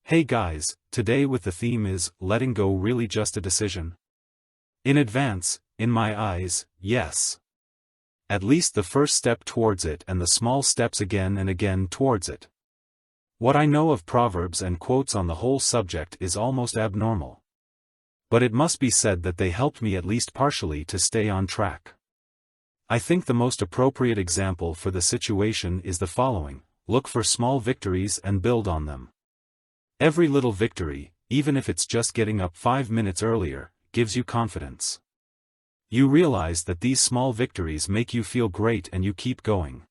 Hey guys, today with the theme is, letting go really just a decision? In advance, in my eyes, yes. At least the first step towards it and the small steps again and again towards it. What I know of proverbs and quotes on the whole subject is almost abnormal. But it must be said that they helped me at least partially to stay on track. I think the most appropriate example for the situation is the following: look for small victories and build on them. Every little victory, even if it's just getting up 5 minutes earlier, gives you confidence. You realize that these small victories make you feel great and you keep going.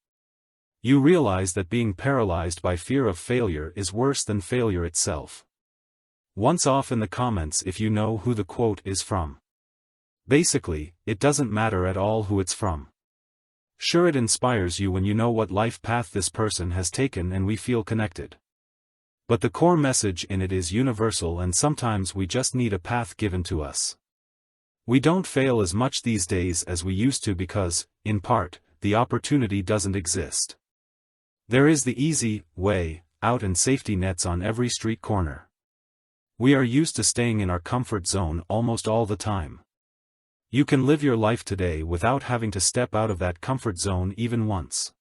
You realize that being paralyzed by fear of failure is worse than failure itself. Once off in the comments if you know who the quote is from. Basically, it doesn't matter at all who it's from. Sure, it inspires you when you know what life path this person has taken and we feel connected. But the core message in it is universal, and sometimes we just need a path given to us. We don't fail as much these days as we used to because, in part, the opportunity doesn't exist. There is the easy way out and safety nets on every street corner. We are used to staying in our comfort zone almost all the time. You can live your life today without having to step out of that comfort zone even once.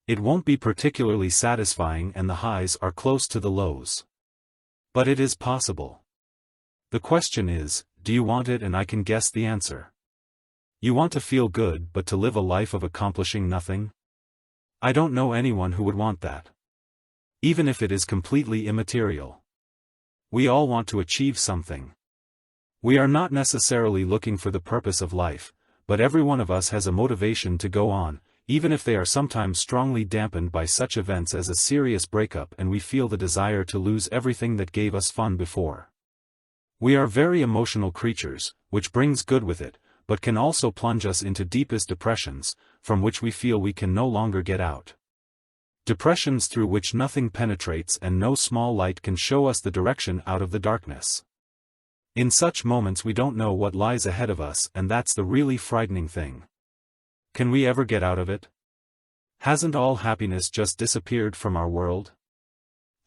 It won't be particularly satisfying and the highs are close to the lows. But it is possible. The question is, do you want it? And I can guess the answer. You want to feel good but to live a life of accomplishing nothing? I don't know anyone who would want that. Even if it is completely immaterial. We all want to achieve something. We are not necessarily looking for the purpose of life, but every one of us has a motivation to go on, even if they are sometimes strongly dampened by such events as a serious breakup and we feel the desire to lose everything that gave us fun before. We are very emotional creatures, which brings good with it, but can also plunge us into deepest depressions, from which we feel we can no longer get out. Depressions through which nothing penetrates and no small light can show us the direction out of the darkness. In such moments we don't know what lies ahead of us, and that's the really frightening thing. Can we ever get out of it? Hasn't all happiness just disappeared from our world?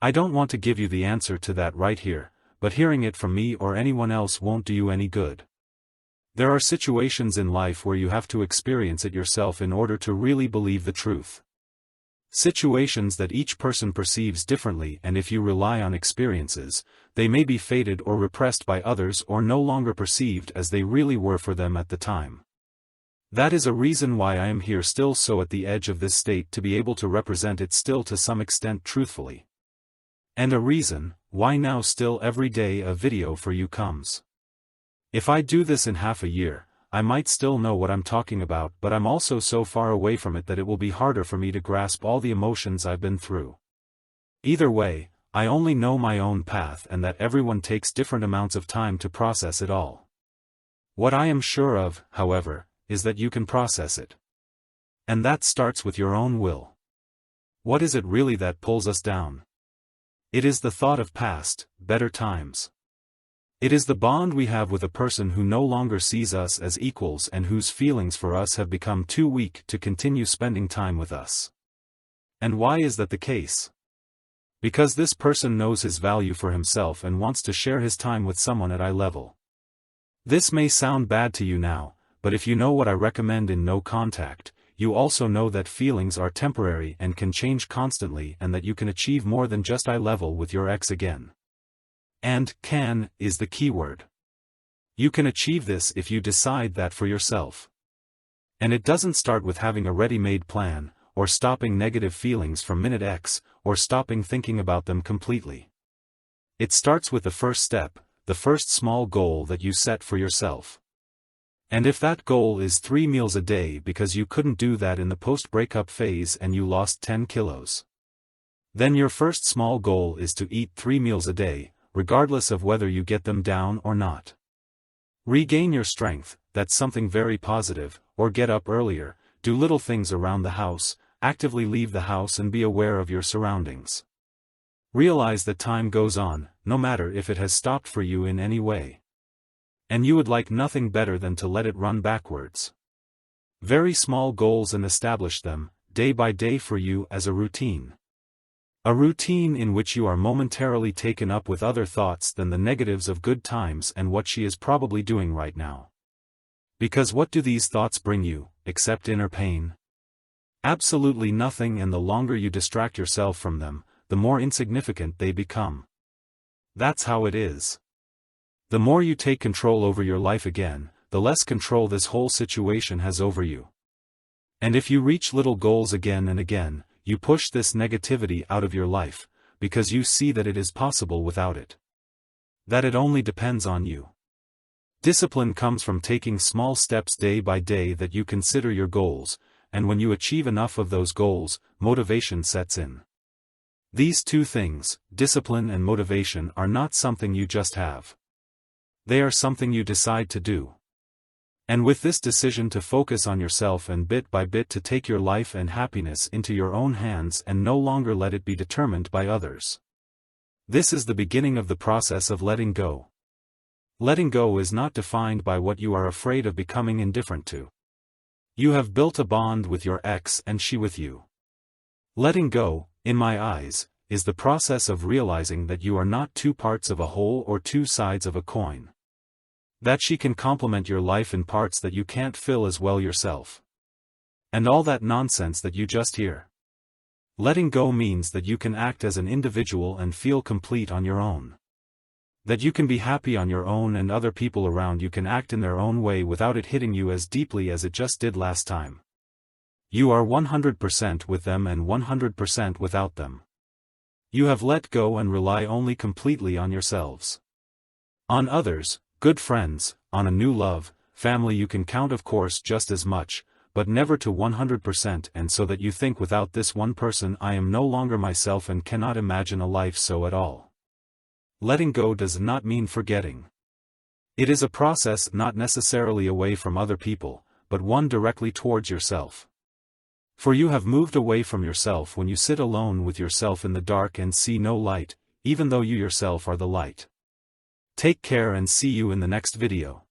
I don't want to give you the answer to that right here, but hearing it from me or anyone else won't do you any good. There are situations in life where you have to experience it yourself in order to really believe the truth. Situations that each person perceives differently, and if you rely on experiences, they may be faded or repressed by others or no longer perceived as they really were for them at the time. That is a reason why I am here still so at the edge of this state to be able to represent it still to some extent truthfully. And a reason why now still every day a video for you comes. If I do this in half a year, I might still know what I'm talking about, but I'm also so far away from it that it will be harder for me to grasp all the emotions I've been through. Either way, I only know my own path and that everyone takes different amounts of time to process it all. What I am sure of, however, is that you can process it. And that starts with your own will. What is it really that pulls us down? It is the thought of past, better times. It is the bond we have with a person who no longer sees us as equals and whose feelings for us have become too weak to continue spending time with us. And why is that the case? Because this person knows his value for himself and wants to share his time with someone at eye level. This may sound bad to you now, but if you know what I recommend in No Contact, you also know that feelings are temporary and can change constantly, and that you can achieve more than just eye level with your ex again. And can is the key word. You can achieve this if you decide that for yourself. And it doesn't start with having a ready-made plan, or stopping negative feelings from minute X, or stopping thinking about them completely. It starts with the first step, the first small goal that you set for yourself. And if that goal is 3 meals a day because you couldn't do that in the post-breakup phase and you lost 10 kilos, then your first small goal is to eat 3 meals a day, regardless of whether you get them down or not. Regain your strength, that's something very positive, or get up earlier, do little things around the house, actively leave the house and be aware of your surroundings. Realize that time goes on, no matter if it has stopped for you in any way. And you would like nothing better than to let it run backwards. Very small goals and establish them, day by day for you as a routine. A routine in which you are momentarily taken up with other thoughts than the negatives of good times and what she is probably doing right now. Because what do these thoughts bring you, except inner pain? Absolutely nothing, and the longer you distract yourself from them, the more insignificant they become. That's how it is. The more you take control over your life again, the less control this whole situation has over you. And if you reach little goals again and again, you push this negativity out of your life, because you see that it is possible without it. That it only depends on you. Discipline comes from taking small steps day by day that you consider your goals, and when you achieve enough of those goals, motivation sets in. These two things, discipline and motivation, are not something you just have. They are something you decide to do. And with this decision to focus on yourself and bit by bit to take your life and happiness into your own hands and no longer let it be determined by others. This is the beginning of the process of letting go. Letting go is not defined by what you are afraid of becoming indifferent to. You have built a bond with your ex and she with you. Letting go, in my eyes, is the process of realizing that you are not two parts of a whole or two sides of a coin. That she can complement your life in parts that you can't fill as well yourself. And all that nonsense that you just hear. Letting go means that you can act as an individual and feel complete on your own. That you can be happy on your own and other people around you can act in their own way without it hitting you as deeply as it just did last time. You are 100% with them and 100% without them. You have let go and rely only completely on yourselves. On others, good friends, on a new love, family you can count of course just as much, but never to 100%, and so that you think without this one person I am no longer myself and cannot imagine a life so at all. Letting go does not mean forgetting. It is a process not necessarily away from other people, but one directly towards yourself. For you have moved away from yourself when you sit alone with yourself in the dark and see no light, even though you yourself are the light. Take care and see you in the next video.